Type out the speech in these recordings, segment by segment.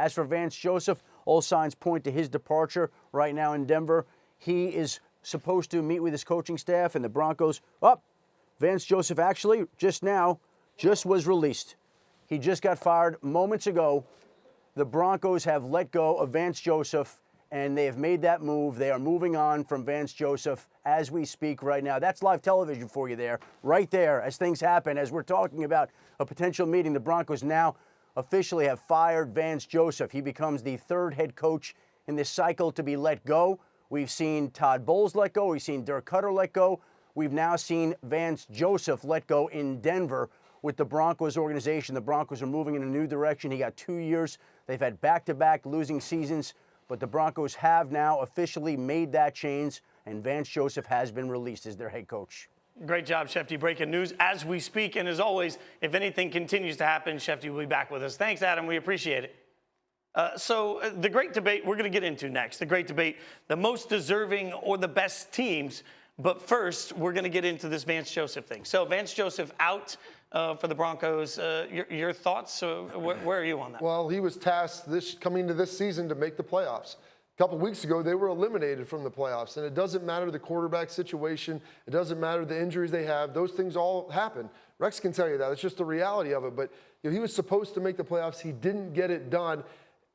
As for Vance Joseph, all signs point to his departure right now in Denver. He is supposed to meet with his coaching staff and the Broncos. Vance Joseph actually just was released. He just got fired moments ago. The Broncos have let go of Vance Joseph, and they have made that move. They are moving on from Vance Joseph as we speak right now. That's live television for you there, right there, as things happen. As we're talking about a potential meeting, the Broncos now officially have fired Vance Joseph. He becomes the third head coach in this cycle to be let go. We've seen Todd Bowles let go. We've seen Dirk Cutter let go. We've now seen Vance Joseph let go in Denver with the Broncos organization. The Broncos are moving in a new direction. He got 2 years. They've had back-to-back losing seasons, but the Broncos have now officially made that change, and Vance Joseph has been released as their head coach. Great job, Schefter. Breaking news as we speak. And as always, if anything continues to happen, Schefter will be back with us. Thanks, Adam. We appreciate it. So the great debate we're going to get into next, the great debate, the most deserving or the best teams. But first, we're going to get into this Vance Joseph thing. So Vance Joseph out for the Broncos. Your thoughts? Where are you on that? Well, he was tasked coming into this season to make the playoffs. A couple weeks ago, they were eliminated from the playoffs. And it doesn't matter the quarterback situation. It doesn't matter the injuries they have. Those things all happen. Rex can tell you that. It's just the reality of it. But he was supposed to make the playoffs. He didn't get it done.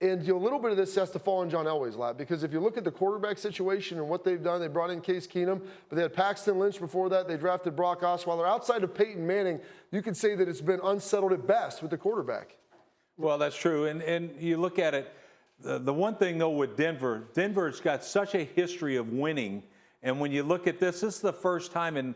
And a little bit of this has to fall in John Elway's lap, because if you look at the quarterback situation and what they've done, they brought in Case Keenum, but they had Paxton Lynch before that. They drafted Brock Osweiler. Outside of Peyton Manning, you could say that it's been unsettled at best with the quarterback. Well, that's true. And you look at it, the one thing, though, with Denver's got such a history of winning. And when you look at this is the first time in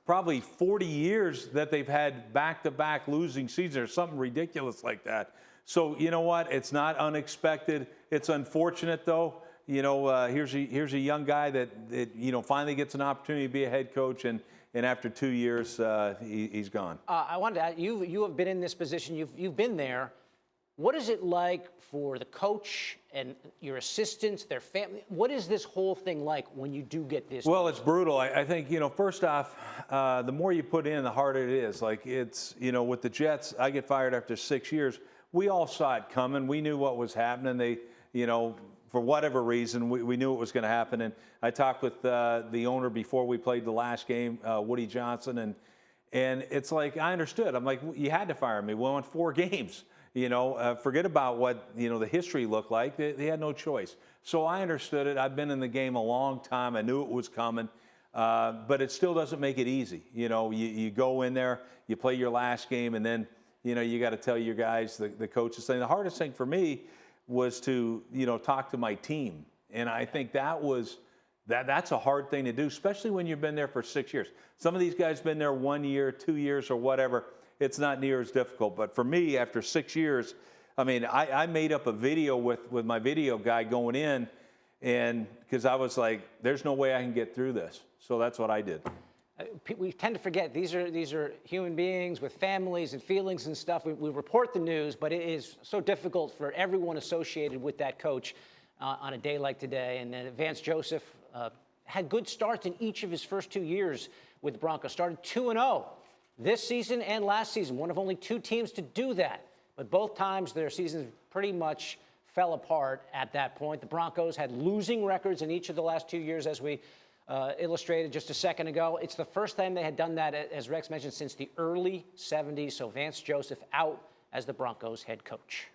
probably 40 years that they've had back-to-back losing seasons or something ridiculous like that. So, you know what? It's not unexpected. It's unfortunate, though. Here's a young guy that finally gets an opportunity to be a head coach, and after 2 years, he's gone. I wanted to ask, you have been in this position. You've been there. What is it like for the coach and your assistants, their family? What is this whole thing like when you do get this? Well, it's brutal. I think, first off, the more you put in, the harder it is. Like, it's, with the Jets, I get fired after 6 years. We all saw it coming. We knew what was happening. They, for whatever reason, we knew it was going to happen. And I talked with the owner before we played the last game, Woody Johnson, and it's like, I understood. I'm like, you had to fire me. We won 4 games. Forget about what, the history looked like. They had no choice. So I understood it. I've been in the game a long time. I knew it was coming. But it still doesn't make it easy. You go in there, you play your last game, and then, you got to tell your guys, the coaches thing. The hardest thing for me was to, talk to my team. And I think that's a hard thing to do, especially when you've been there for 6 years. Some of these guys been there 1 year, 2 years, or whatever. It's not near as difficult. But for me, after 6 years, I made up a video with my video guy going in, and because I was like, there's no way I can get through this. So that's what I did. We tend to forget these are human beings with families and feelings and stuff. We report the news, but it is so difficult for everyone associated with that coach on a day like today. And Vance Joseph had good starts in each of his first 2 years with the Broncos. Started 2-0 this season and last season, one of only 2 teams to do that. But both times their seasons pretty much fell apart at that point. The Broncos had losing records in each of the last 2 years, as we illustrated just a second ago. It's the first time they had done that, as Rex mentioned, since the early 70s. So Vance Joseph out as the Broncos head coach.